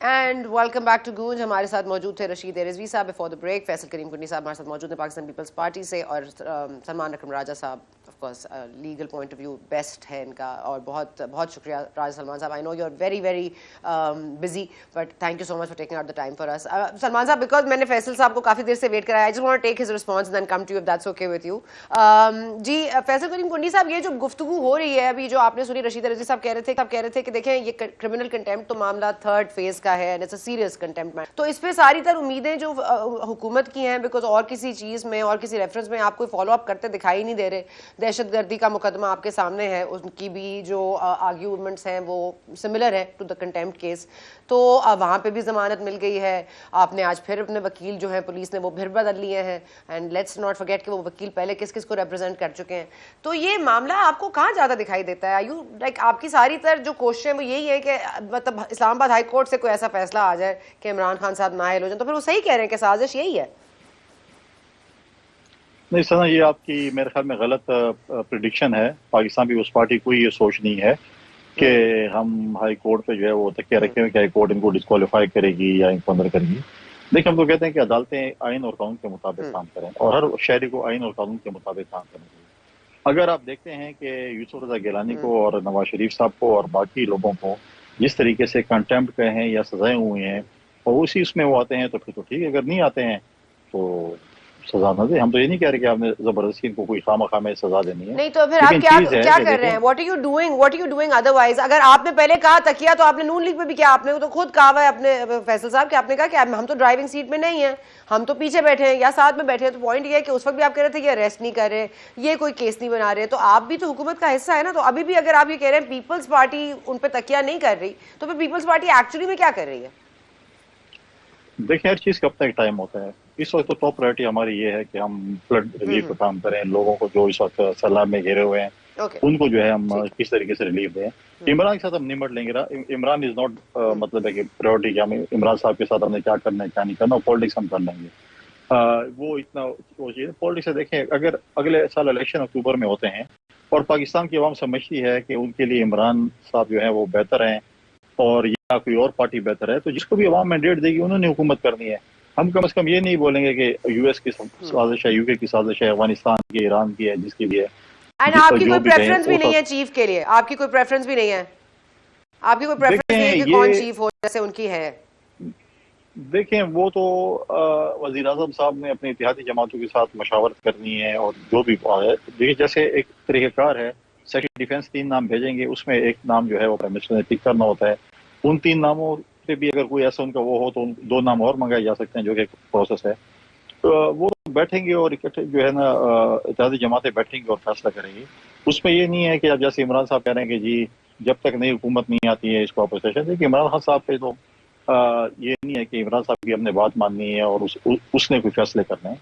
एंड वेलकम बैक टू गूंज। हमारे साथ मौजूद थे रशीद रिजवी साहब before the break, Faisal Karim Kundi साहब हमारे साथ मौजूद हैं पाकिस्तान पीपल्स पार्टी से, और Salman Akram Raja sahab of course legal point of view best है इनका। और बहुत बहुत शुक्रिया Raja Salman sahab, I know you are very very busy but thank you so much for taking out the time for us. Salman sahab, because मैंने फैसल साहब को काफ़ी देर से वेट कराया, I just want to take his response then come to you if that's okay with you. जी फैसल करीम कुंडी साहब, ये जो गुफ्तगू हो रही है अभी, जो आपने सुनी, रशीद रिजवी साहब कह रहे थे कि देखें ये क्रिमिनल कंटेम्प्ट तो मामला थर्ड फेज का है and it's a serious contempt matter, तो इस पे सारी तर उम्मीदें जो हुकूमत की हैं, बिकॉज और किसी चीज़ में और किसी रेफरेंस में आप कोई फॉलो अप करते दिखाई नहीं दे रहे। दहशतगर्दी का मुकदमा आपके सामने है, उनकी भी जो आर्ग्यूमेंट्स हैं वो सिमिलर है टू द कंटेम्प्ट केस, तो वहाँ पे भी जमानत मिल गई है। आपने आज फिर अपने वकील जो हैं पुलिस ने वो फिर बदल लिए हैं, एंड लेट्स नॉट फॉरगेट कि वो वकील पहले किस किस को रिप्रेजेंट कर चुके हैं। तो ये मामला आपको कहाँ ज़्यादा दिखाई देता है? यू लाइक आपकी सारी तर जो कोशिश है वो यही है कि मतलब इस्लामाबाद हाई कोर्ट से कोई ऐसा फैसला आ जाए कि इमरान खान साहब नाअहल हो जाए, तो फिर वो सही कह रहे हैं कि साजिश यही है? नहीं सना, ये आपकी मेरे ख्याल में गलत प्रिडिक्शन है। पाकिस्तान भी उस पार्टी को ये सोच नहीं है कि हम हाई कोर्ट पे जो है वो तकिया रखे हुए कि हाई कोर्ट इनको डिस्क्वालीफाई करेगी या इनको अंदर करेगी। देखिए, हम तो कहते हैं कि अदालतें आइन और कानून के मुताबिक काम करें और हर शहरी को आइन और कानून के मुताबिक काम करना चाहिए। अगर आप देखते हैं कि यूसुफ रजा गिलानी को और नवाज शरीफ साहब को और बाकी लोगों को जिस तरीके से कंटेम्प्ट पे हैं या सजाएं हुई हैं और उसी उसमें वो आते हैं तो फिर तो ठीक है, अगर नहीं आते हैं तो सजा न दे। हम तो ये नहीं कह रहे कि आपने जबरदस्ती इनको कोई खामा में सजा देनी है। नहीं तो फिर आप क्या कर रहे हैं? What are you doing otherwise? अगर आपने पहले कहा तकिया, तो आपने नून लीग पे भी किया, आपने तो खुद कहा हुआ है अपने फैसल साहब कि आपने कहा कि हम तो ड्राइविंग सीट में नहीं है, हम तो पीछे बैठे हैं या साथ में बैठे हैं। तो पॉइंट ये है कि उस वक्त भी आप कह रहे थे कि अरेस्ट नहीं कर रहे, ये कोई केस नहीं बना रहे, तो आप भी तो हुकूमत का हिस्सा है ना। तो अभी भी अगर आप ये कह रहे हैं पीपल्स पार्टी उन पर तकिया नहीं कर रही, तो फिर पीपल्स पार्टी एक्चुअली में क्या कर रही है? देखिए, हर चीज का अपना एक टाइम होता है। इस वक्त तो टॉप प्रायोरिटी हमारी ये है कि हम फ्लड रिलीफ का काम करें, लोगों को जो इस वक्त सैलाब में घिरे हुए हैं उनको जो है हम किस तरीके से रिलीफ दें। इमरान के साथ हम निमट लेंगे। इमरान इज नॉट मतलब है कि प्रायोरिटी कि हम इमरान साहब के साथ हमने क्या करना है क्या नहीं करना, पॉलिटिक्स हम कर लेंगे। वो इतना वो चीज पॉलिटिक्स है। देखें, अगर अगले साल इलेक्शन अक्टूबर में होते हैं और पाकिस्तान की आवाम समझती है कि उनके लिए इमरान साहब जो है वो बेहतर हैं और या कोई और पार्टी बेहतर है, तो जिसको भी अवाम मैंडेट देगी उन्होंने हुकूमत करनी है। हम कम से कम ये नहीं बोलेंगे कि यूएस की साजिश है, यूके की साजिश है, अफगानिस्तान की, ईरान की है, जिसकी भी है। एंड आपकी कोई प्रेफरेंस भी नहीं है चीफ के लिए? आपकी कोई प्रेफरेंस भी नहीं है? आपकी कोई प्रेफरेंस नहीं है कि कौन चीफ हो जैसे उनकी है? देखें, वो तो वजीर आजम साहब ने अपने इत्तेहादी जमातों के साथ मशावरत करनी है और जो भी है। देखिए, जैसे एक तरीक़ेकार है, सेक्रेटरी डिफेंस 3 नाम भेजेंगे, उसमें एक नाम जो है वो प्राइम मिनिस्टर ने टिक करना होता है। उन 3 नामों पे भी अगर कोई ऐसा उनका वो हो तो 2 नाम और मंगाए जा सकते हैं, जो कि एक प्रोसेस है। तो वो बैठेंगे और इकट्ठे जो है ना इत्तेहादी जमातें बैठेंगी और फैसला करेंगी। उसमें ये नहीं है कि अब जैसे इमरान साहब कह रहे हैं कि जी जब तक नई हुकूमत नहीं आती है इसको अपोजिशन। देखिए, इमरान खान साहब पे तो ये नहीं है कि इमरान साहब की हमने बात माननी है और उसने कोई फैसले करने हैं।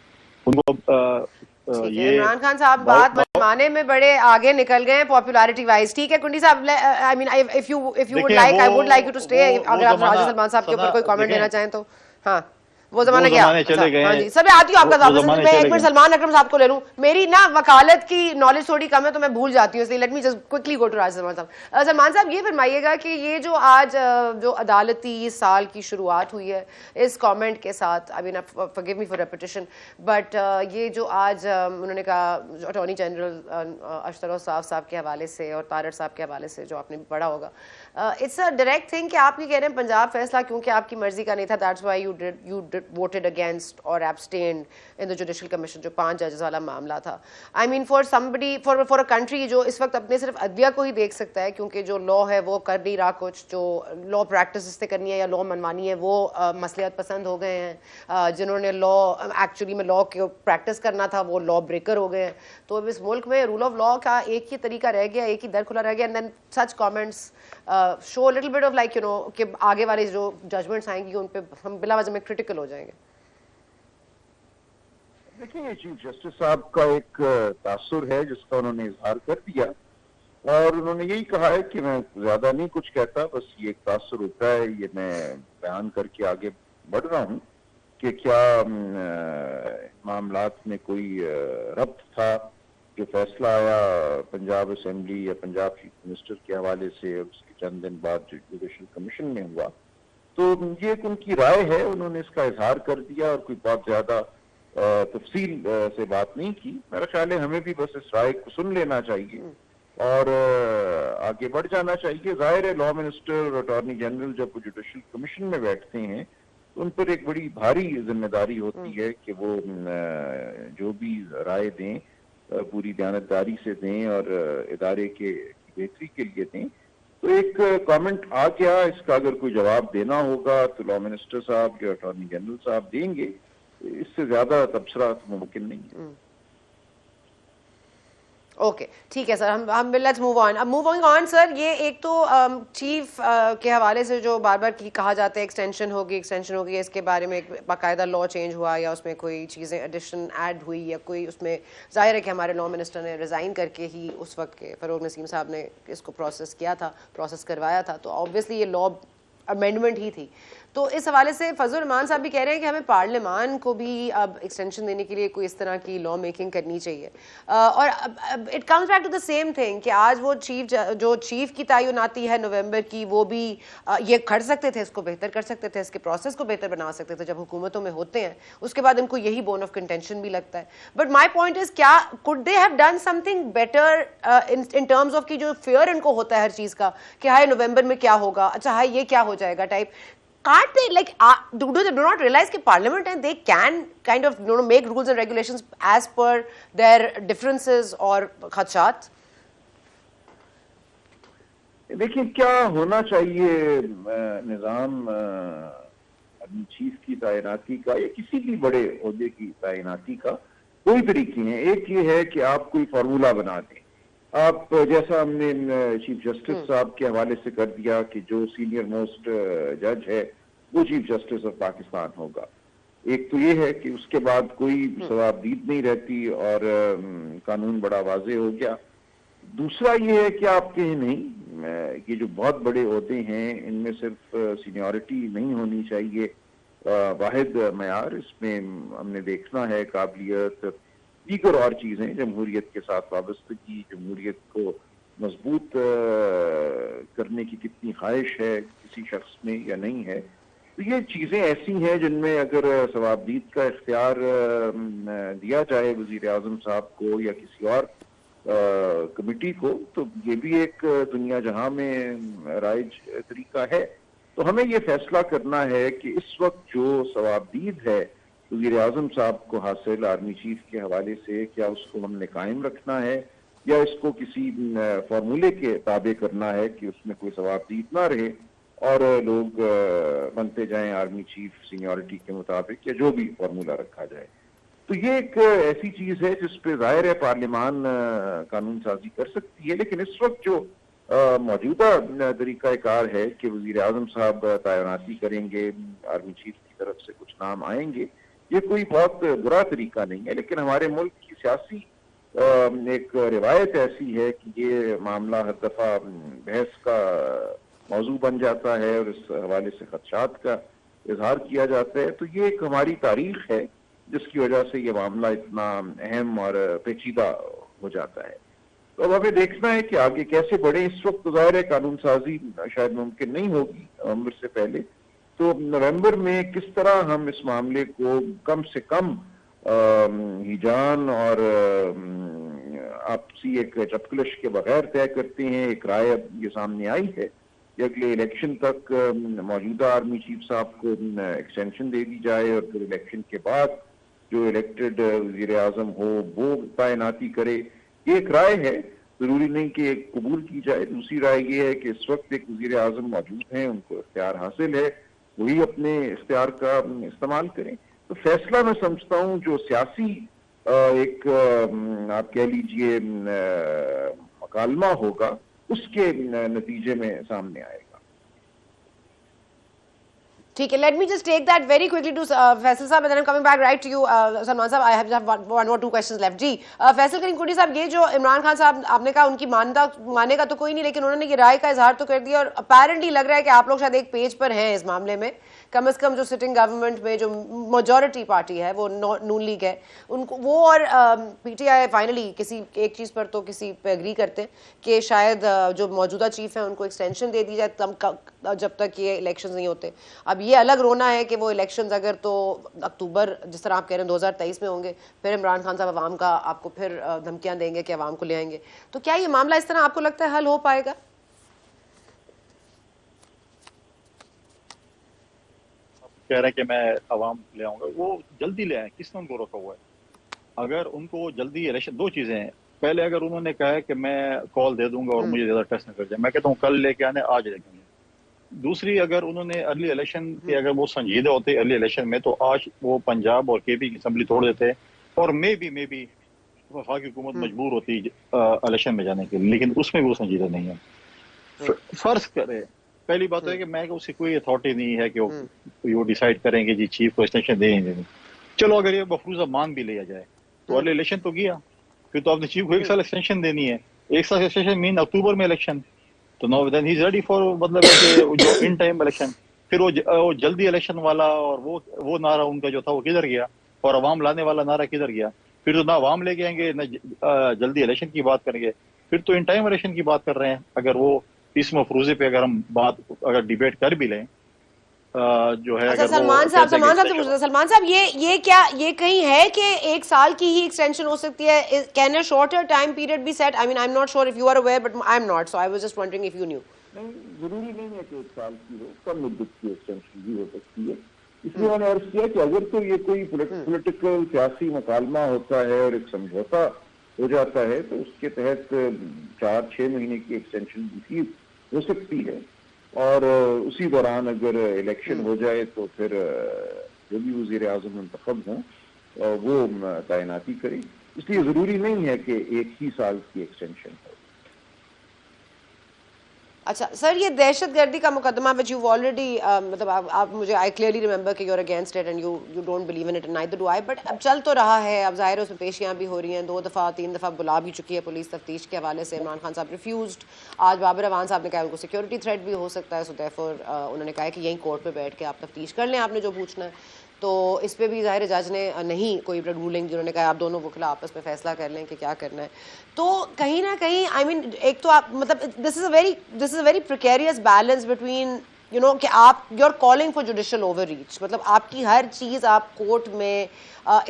उनको ये इमरान खान साहब बात माने में बड़े आगे निकल गए हैं पॉपुलैरिटी वाइज। ठीक है Kundi sahab, I mean if you would like, I would like you to stay. अगर आप राजा सलमान साहब के ऊपर कोई कमेंट देना चाहें तो। हाँ, वो जमाना गया। चले गए। हाँ जी, सब आती हूँ आपका जवाब। मैं एक मिनट सलमान अकरम साहब को ले लूं। मेरी ना वकालत की नॉलेज थोड़ी कम है तो मैं भूल जाती हूँ, इसलिए let me just quickly go to Raja Salman साहब। सलमान साहब, ये फरमाइएगा कि ये जो आज जो अदालती साल की शुरुआत हुई है इस कमेंट के साथ, I mean forgive me for repetition, but ये जो आज उन्होंने कहा अटॉर्नी जनरल अशतर साहब के हवाले से और तारड़ साहब के हवाले से, जो आपने पढ़ा होगा, इट्स अ डायरेक्ट थिंग कि आप ये कह रहे हैं पंजाब फैसला क्योंकि आपकी मर्जी का नहीं था, that's why you voted against or abstained in the Judicial Commission, जो 5 जजेस वाला मामला था. I mean for somebody, for a country जो इस वक्त अपने सिर्फ अदविया को ही देख सकता है, क्योंकि जो लॉ है वो कर नहीं रहा कुछ, जो लॉ प्रैक्टिस इससे करनी है या लॉ मनवानी है वो मसलियत पसंद हो गए हैं, जिन्होंने लॉ एक्चुअली में लॉ को प्रैक्टिस करना था वो लॉ ब्रेकर हो गए हैं. तो इस मुल्क में रूल ऑफ लॉ का एक ही तरीका रह गया, एक ही दर खुला रह गया. And then such comments show little bit of like कि आगे वाले जो जजमेंट्स आएंगी उन पे हम बिला वजह में क्रिटिकल हो जाएंगे. देखिए, चीफ जस्टिस साहब का एक तासुर है जिसका उन्होंने इजहार कर दिया और उन्होंने यही कहा है कि मैं ज्यादा नहीं कुछ कहता, बस ये एक तासुर होता है, ये मैं बयान करके आगे बढ़ रहा हूँ कि क्या मामलात में कोई रब्त था. जो फैसला आया पंजाब असेंबली या पंजाब चीफ मिनिस्टर के हवाले से उसके चंद दिन बाद जो जुडिशल कमीशन में हुआ, तो ये एक उनकी राय है, उन्होंने इसका इजहार कर दिया और कोई बहुत ज्यादा तफसील से बात नहीं की. मेरा ख्याल है हमें भी बस इस राय को सुन लेना चाहिए और आगे बढ़ जाना चाहिए. जाहिर है लॉ मिनिस्टर और अटॉर्नी जनरल जब जुडिशल कमीशन में बैठते हैं तो उन पर एक बड़ी भारी जिम्मेदारी होती है कि वो जो भी राय दें पूरी दयानतदारी से दें और इदारे के बेहतरी के लिए दें. तो एक कमेंट आ गया, इसका अगर कोई जवाब देना होगा तो लॉ मिनिस्टर साहब या अटॉर्नी जनरल साहब देंगे, इससे ज्यादा तबसरा मुमकिन नहीं है. ओके, ठीक है सर, हम लेट्स मूव ऑन. अब मूविंग ऑन सर, ये एक तो चीफ के हवाले से जो बार बार कहा जाता है एक्सटेंशन होगी, इसके बारे में एक बाकायदा लॉ चेंज हुआ या उसमें कोई चीज़ें एडिशन ऐड हुई या कोई उसमें, जाहिर है कि हमारे लॉ मिनिस्टर ने रिज़ाइन करके ही उस वक्त के फ़रोग नसीम साहब ने इसको प्रोसेस करवाया था, तो ऑब्वियसली ये लॉ अमेंडमेंट ही थी. तो इस हवाले से फजल रहमान साहब भी कह रहे हैं कि हमें पार्लियामान को भी अब एक्सटेंशन देने के लिए कोई इस तरह की लॉ मेकिंग करनी चाहिए. और it comes back to the same thing कि आज वो चीफ की तैनाती है नवंबर की, वो भी ये कर सकते थे, इसको बेहतर कर सकते थे, इसके प्रोसेस को बेहतर बना सकते थे. जब हुकूमतों में होते हैं उसके बाद इनको यही बोन ऑफ कंटेंशन भी लगता है. बट माई पॉइंट इज, क्या could they have done something better in terms of की जो फियर इनको होता है हर चीज़ का कि हाय नवंबर में क्या होगा, अच्छा हाय ये क्या हो जाएगा type. Can't they do they not realize कि Parliament and they can kind of make rules and regulations as per their differences or खदशात? देखिए, क्या होना चाहिए निज़ाम आर्मी चीफ की तैनाती का या किसी भी बड़े ओहदे की तैनाती का, कोई तरीके हैं. एक ये है कि आप कोई फार्मूला बना दें. आप जैसा हमने चीफ जस्टिस साहब के हवाले से कर दिया कि जो सीनियर मोस्ट जज है वो चीफ जस्टिस ऑफ पाकिस्तान होगा. एक तो ये है कि उसके बाद कोई सवाबदीद नहीं रहती और कानून बड़ा वाजे हो गया. दूसरा ये है कि आप कहें नहीं, ये जो बहुत बड़े ओहदे हैं इनमें सिर्फ सीनियरिटी नहीं होनी चाहिए वाहिद मयार, इसमें हमने देखना है काबिलियत, दीगर और चीजें, जमहूरियत के साथ वाबस्तगी, जमहूरियत को मजबूत करने की कितनी ख्वाहिश है किसी शख्स में या नहीं है. तो ये चीजें ऐसी हैं जिनमें अगर सवाबदीद का इख्तियार दिया जाए वजीर आजम साहब को या किसी और कमेटी को, तो ये भी एक दुनिया जहां में राइज तरीका है. तो हमें ये फैसला करना है कि इस वक्त जो सवाबदीद है वज़ीर आज़म साहब को हासिल आर्मी चीफ के हवाले से, क्या उसको हमने कायम रखना है या इसको किसी फार्मूले के ताबे करना है कि उसमें कोई सवाबदीद ना रहे और लोग बनते जाएं आर्मी चीफ सीनियरिटी के मुताबिक या जो भी फार्मूला रखा जाए. तो ये एक ऐसी चीज है जिस पे जाहिर है पार्लियामान कानून साजी कर सकती है, लेकिन इस वक्त जो मौजूदा तरीकाकार है कि वज़ीर आज़म साहब तैनाती करेंगे, आर्मी चीफ की तरफ से कुछ नाम आएंगे, ये कोई बहुत बुरा तरीका नहीं है. लेकिन हमारे मुल्क की सियासी एक रिवायत ऐसी है कि ये मामला हर दफा बहस का मौजू बन जाता है और इस हवाले से खदशात का इजहार किया जाता है. तो ये एक हमारी तारीख है जिसकी वजह से ये मामला इतना अहम और पेचीदा हो जाता है. तो अब हमें देखना है कि आगे कैसे बढ़े. इस वक्त ज़ाहिर है कानून साजी शायद मुमकिन नहीं होगी नवंबर से पहले, तो नवंबर में किस तरह हम इस मामले को कम से कम हिजान और आपसी एक चपकलश के बगैर तय करते हैं. एक राय अब ये सामने आई है कि अगले इलेक्शन तक मौजूदा आर्मी चीफ साहब को एक्सटेंशन दे दी जाए और फिर इलेक्शन के बाद जो इलेक्टेड वजीर आजम हो वो तैनाती करे। ये एक राय है, जरूरी नहीं कि एक कबूल की जाए। दूसरी राय ये है कि इस वक्त एक वजीर आजम मौजूद हैं, उनको इख्तियार हासिल है, वही अपने इख्तियार का इस्तेमाल करें। तो फैसला मैं समझता हूँ जो सियासी एक आप कह लीजिए मकालमा होगा उसके नतीजे में सामने आएगा। ठीक है, let me just take that very quickly to Faisal sahab, and then I am coming back right to you Salman sahab. I have one or two questions left. जी फैसल करीम कुरैशी साहब, ये जो इमरान खान साहब आपने कहा उनकी मानेगा तो कोई नहीं, लेकिन उन्होंने ये राय का इजहार तो कर दिया, और अपेरेंटली लग रहा है कि आप लोग शायद एक पेज पर हैं इस मामले में। कम से कम जो सिटिंग गवर्नमेंट में जो मेजॉरिटी पार्टी है वो नून लीग है, उनको वो और पीटीआई फाइनली किसी एक चीज़ पर तो किसी पे एग्री करते हैं कि शायद जो मौजूदा चीफ है उनको एक्सटेंशन दे दी जाए जब तक ये इलेक्शंस नहीं होते। अब ये अलग रोना है कि वो इलेक्शंस अगर तो अक्टूबर जिस तरह आप कह रहे हैं 2023 में होंगे, फिर इमरान खान साहब अवाम का आपको फिर धमकियां देंगे कि अवाम को ले आएंगे। तो क्या ये मामला इस तरह आपको लगता है हल हो पाएगा? कह रहे हैं कि मैं अवाम ले आऊंगा, वो जल्दी ले आए, किसने उनको रोका हुआ है? अगर उनको जल्दी इलेक्शन, दो चीजें हैं, पहले अगर उन्होंने कहा है कि मैं कॉल दे दूंगा और मुझे ज्यादा टेस्ट न कर जाए, मैं कहता हूँ कल लेके आने, आज लेके आने। दूसरी, अगर उन्होंने अर्ली इलेक्शन के अगर वो संजीदा होते अर्ली इलेक्शन में, तो आज वो पंजाब और केपी की असम्बली तोड़ देते, और मे बी वफाकी हुकूमत मजबूर होती इलेक्शन में जाने के लिए, लेकिन उसमें वो संजीदा नहीं है। फर्ज करे, पहली बात है कि मैं उसकी कोई अथॉरिटी नहीं है कि वो डिसाइड करेंगे जी चीफ को एक्सटेंशन देंगे। चलो अगर ये मफरूजा मान भी लिया जाए तो अर्ली इलेक्शन तो गया, फिर तो आपने चीफ को 1 साल एक्सटेंशन देनी है। 1 साल एक्सटेंशन मीन अक्टूबर में इलेक्शन, तो no then he is ready for मतलब जो इन टाइम इलेक्शन। फिर वो जल्दी इलेक्शन वाला और वो नारा उनका जो था वो किधर गया, और अवाम लाने वाला नारा किधर गया? फिर तो ना अवाम लेके आएंगे ना जल्दी इलेक्शन की बात करेंगे, फिर तो इन टाइम इलेक्शन की बात कर रहे हैं। अगर वो इस मफरूजे पे अगर हम बात अगर डिबेट कर भी लें जो है। अच्छा, सलमान साहब से पूछना, सलमान साहब ये क्या ये कहीं है कि 1 साल की ही एक्सटेंशन हो सकती है? Can a shorter time period be set? I mean I am not sure if you are aware, but I am not, so I was just wondering if you knew. नहीं, जरूरी नहीं है कि 1 साल की हो, कम मुद्दत की एक्सटेंशन भी हो सकती है। इसलिए मैंने अर्ज किया कि अगर तो ये कोई पॉलिटिकल सियासी मुकालमा होता है और एक समझौता हो जाता है तो उसके तहत 4-6 महीने की एक्सटेंशन भी हो सकती है, और उसी दौरान अगर इलेक्शन हो जाए तो फिर जो भी वजीर आजम मुंतखब हों वो तैनाती करें। इसलिए जरूरी नहीं है कि 1 ही साल की एक्सटेंशन हो। अच्छा सर, ये दहशतगर्दी का मुकदमा विच यू ऑलरेडी मतलब आप मुझे आई क्लियरली रिमेंबर कि you are against it and you don't believe in it and neither do I, but अब चल तो रहा है, अब जाहिर है उसमें पेशियां भी हो रही हैं, 2 दफ़ा 3 दफ़ा बुला भी चुकी है पुलिस तफ्तीश के हवाले से। इमरान खान साहब रिफ्यूज्ड, आज बाबर अवान साहब ने कहा उनको सिक्योरिटी थ्रेट भी हो सकता है, सो देयरफॉर उन्होंने कहा कि यहीं कोर्ट में बैठ के आप तफ्तीश कर लें, आपने जो पूछना है। तो इस पे भी ज़ाहिर जज ने नहीं कोई रूलिंग, जिन्होंने कहा आप दोनों वकला आपस में फैसला कर लें कि क्या करना है। तो कहीं ना कहीं आई मीन एक तो आप मतलब this is a very precarious balance between you know कि आप you are calling for judicial overreach, मतलब आपकी हर चीज़ आप कोर्ट में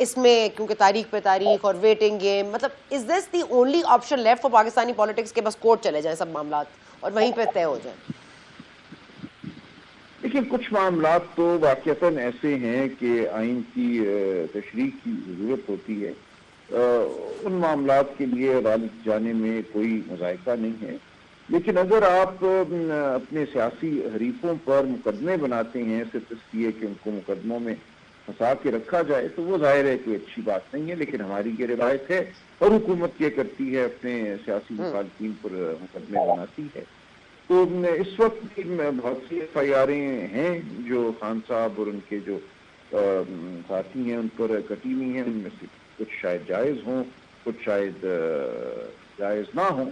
इसमें क्योंकि तारीख पे तारीख और वेटिंग गेम, मतलब is this the only option left for Pakistani politics के बस कोर्ट चले जाएं सब मामला और वहीं पर तय हो जाए? देखिए, कुछ मामला तो वाकईतन ऐसे हैं कि आइन की तशरीह की जरूरत होती है, उन मामलात के लिए अदालत जाने में कोई मज़ायका नहीं है। लेकिन अगर आप अपने सियासी हरीफों पर मुकदमे बनाते हैं सिर्फ इसलिए कि उनको मुकदमों में फंसा के रखा जाए तो वो जाहिर है कोई अच्छी बात नहीं है। लेकिन हमारी ये रिवायत है और हुकूमत ये करती है, अपने सियासी मुखालिफिन पर मुकदमे बनाती है। तो इस वक्त भी बहुत सी FIR-एं हैं जो खान साहब और उनके जो साथी हैं उन पर कटी हुई हैं, उनमें से कुछ शायद जायज़ हों, कुछ शायद जायज़ ना हों।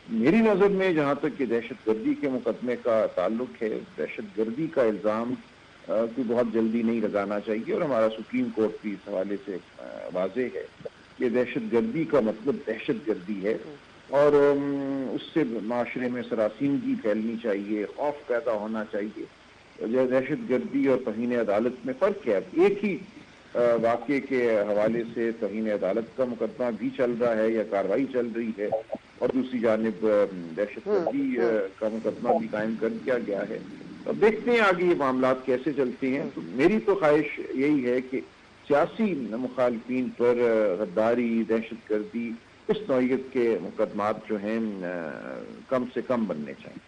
मेरी नज़र में जहाँ तक कि दहशतगर्दी के मुकदमे का ताल्लुक है, दहशतगर्दी का इल्ज़ाम कोई बहुत जल्दी नहीं लगाना चाहिए, और हमारा सुप्रीम कोर्ट भी इस हवाले से वाज़ेह है कि दहशतगर्दी का मतलब दहशतगर्दी है, और उससे माशरे में सरासीनगी फैलनी चाहिए, खौफ पैदा होना चाहिए। दहशतगर्दी और तौहीन अदालत में फ़र्क है। एक ही वाक़े के हवाले से तौहीन अदालत का मुकदमा भी चल रहा है या कार्रवाई चल रही है, और दूसरी जानिब दहशतगर्दी का मुकदमा भी कायम कर दिया गया है। अब देखते हैं आगे ये मामला कैसे चलते हैं। तो मेरी तो ख्वाहिश यही है कि सियासी मुखालफिन पर गद्दारी, दहशतगर्दी, इस नौइयत के मुकदमात जो हैं कम से कम बनने चाहिए।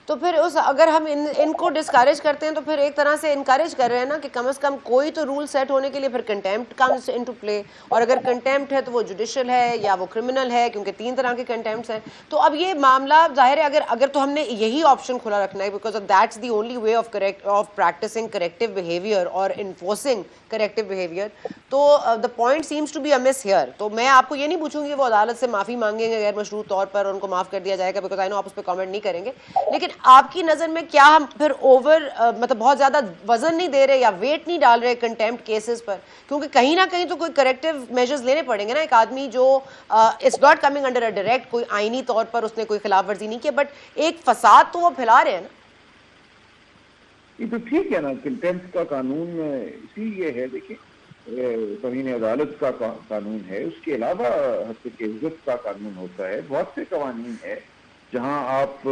तो फिर उस अगर हम इनको डिस्करेज करते हैं तो फिर एक तरह से इनकरेज कर रहे हैं ना कि कम से कम कोई तो रूल सेट होने के लिए फिर कंटेम्प्ट कम्स इनटू प्ले। और अगर कंटेम्प्ट है तो वो जुडिशियल है या वो क्रिमिनल है, क्योंकि 3 तरह के कंटेम्प्ट्स हैं। तो अब ये मामला जाहिर है अगर तो हमने यही ऑप्शन खुला रखना है, because that's the only way of practising corrective behaviour और इन्फोर्सिंग करेक्टिव बिहेवियर, तो the point seems to be amiss here. तो मैं आपको ये नहीं पूछूंगी वो अदालत से माफ़ी मांगेंगे गैर मशरूत तौर पर, उनको माफ़ कर दिया जाएगा, बिकॉज आई नो आप उस पर कमेंट नहीं करेंगे। लेकिन आपकी नज़र में क्या हम फिर मतलब बहुत ज़्यादा वजन नहीं दे रहे या वेट नहीं डाल रहे कंटेम्प्ट केसेस पर? क्योंकि कहीं ना कहीं तो कोई करेक्टिव मेजर्स लेने पड़ेंगे ना। एक आदमी जो it's not coming under a direct, कोई आईनी तौर पर उसने कोई खिलाफ वर्जी नहीं की, बट एक फसाद तो वो फैला रहे हैं ना। ये तो ठीक है ना, कंटेम्प्ट का कानून इसीलिए है। देखिए, तौहीन अदालत का कानून है, उसके अलावा हत्या इज्जत का कानून होता है। बहुत से कवानीन है जहां आप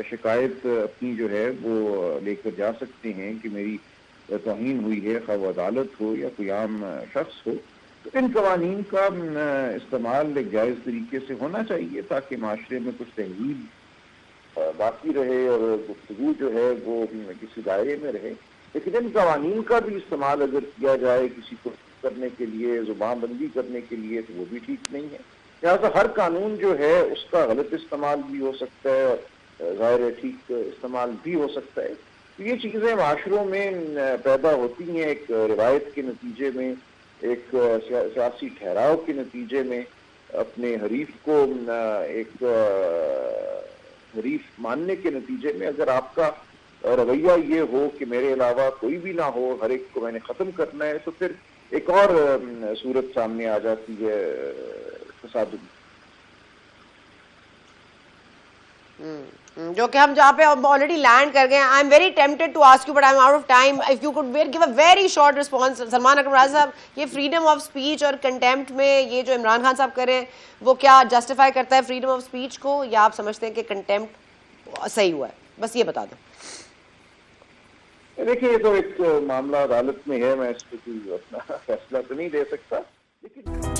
शिकायत अपनी जो है वो लेकर जा सकते हैं कि मेरी तौहीन हुई है, खा वो अदालत हो या कोई आम शख्स हो। तो इन कवानीन का इस्तेमाल एक जायज़ तरीके से होना चाहिए ताकि माशरे में कुछ तहजीब बाकी रहे और गुफ्तगू जो है वो किसी दायरे में रहे। लेकिन इन कवानीन का भी इस्तेमाल अगर किया जाए किसी को करने के लिए, जुबानबंदी करने के लिए, तो वो भी ठीक नहीं है। लिहाजा हर कानून जो है उसका गलत इस्तेमाल भी हो सकता है और ज़ाहिर ठीक इस्तेमाल भी हो सकता है। तो ये चीज़ें माशरों में पैदा होती हैं एक रिवायत के नतीजे में, एक सियासी ठहराव के नतीजे में, अपने हरीफ को एक हरीफ मानने के नतीजे में। अगर आपका रवैया ये हो कि मेरे अलावा कोई भी ना हो, हर एक को मैंने ख़त्म करना है, तो फिर एक और सूरत सामने आ जाती है फसाद। जो कि हम जहाँ पे ऑलरेडी लैंड कर गए हैं। I am very tempted to ask you but I am out of time, if you could give a very short response. Salman Akram Raja sahab, ये फ्रीडम ऑफ स्पीच और कंटेम्प्ट में ये जो इमरान खान साहब कर रहे हैं वो क्या जस्टिफाई करता है फ्रीडम ऑफ स्पीच को, या आप समझते हैं कि कंटेम्प्ट सही हुआ है? बस ये बता दो। देखिए, ये तो एक मामला अदालत में है, मैं इस पर कोई अपना फैसला तो नहीं दे सकता, लेकिन